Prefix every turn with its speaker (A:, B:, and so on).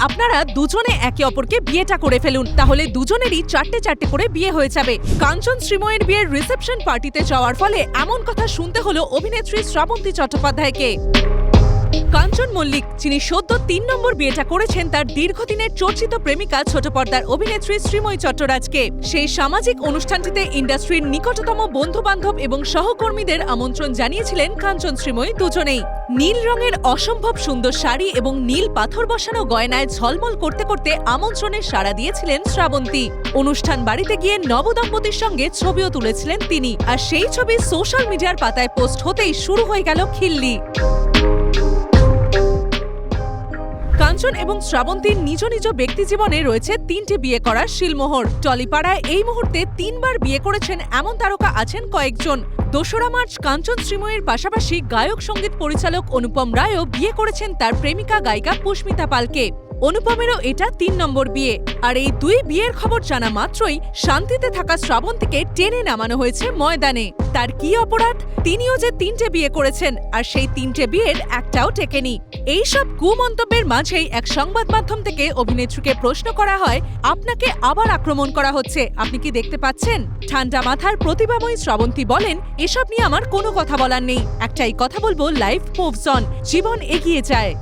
A: আপনারা দুজনে একে অপরকে বিয়েটা করে ফেলুন, তাহলে দুজনেরই চারটে চারটে করে বিয়ে হয়ে যাবে। কাঞ্চন শ্রীময়ের বিয়ের রিসেপশন পার্টিতে যাওয়ার ফলে এমন কথা শুনতে হলো অভিনেত্রী শ্রাবন্তী চট্টোপাধ্যায়কে। কাঞ্চন মল্লিক, যিনি সদ্য ৩ নম্বর বিয়েটা করেছেন তার দীর্ঘদিনের চর্চিত প্রেমিকা ছোট পর্দার অভিনেত্রী শ্রীময়ী চট্টরাজকে, সেই সামাজিক অনুষ্ঠানটিতে ইন্ডাস্ট্রির নিকটতম বন্ধু-বান্ধব এবং সহকর্মীদের আমন্ত্রণ জানিয়েছিলেন কাঞ্চন শ্রীময়ী দুজনেই। নীল রঙের অসম্ভব সুন্দর শাড়ি এবং নীল পাথর বসানো গয়নায় ঝলমল করতে করতে আমন্ত্রণে সাড়া দিয়েছিলেন শ্রাবন্তী। অনুষ্ঠান বাড়িতে গিয়ে নবদম্পতির সঙ্গে ছবিও তুলেছিলেন তিনি, আর সেই ছবি সোশ্যাল মিডিয়ার পাতায় পোস্ট হতেই শুরু হয়ে গেল খিল্লি। কাঞ্চন এবং শ্রাবন্তীর নিজ নিজ ব্যক্তিজীবনে রয়েছে ৩টি বিয়ে করার শিলমোহর। টলিপাড়ায় এই মুহূর্তে ৩বার বিয়ে করেছেন এমন তারকা আছেন কয়েকজন। ২রা মার্চ কাঞ্চন শ্রীময়ের পাশাপাশি গায়ক সঙ্গীত পরিচালক অনুপম রায়ও বিয়ে করেছেন তার প্রেমিকা গায়িকা পুষ্মিতা পালকে। অনুপমেরও এটা ৩ নম্বর বিয়ে। আর এই ২ বিয়ের খবর জানা মাত্রই শান্তিতে থাকা শ্রাবন্তীকে টেনে নামানো হয়েছে ময়দানে। তার কি অপরাধ? তিনিও যে ৩টে বিয়ে করেছেন, আর সেই ৩টে বিয়ের একটাও টেকেনি। এইসব কুমন্তব্যের মাঝেই এক সংবাদ মাধ্যম থেকে অভিনেত্রীকে প্রশ্ন করা হয়, আপনাকে আবার আক্রমণ করা হচ্ছে, আপনি কি দেখতে পাচ্ছেন? ঠান্ডা মাথার প্রতিভাময়ী শ্রাবন্তী বলেন, এসব নিয়ে আমার কোনো কথা বলার নেই, একটাই কথা বলবো, লাইফ মুভস অন, জীবন এগিয়ে যায়।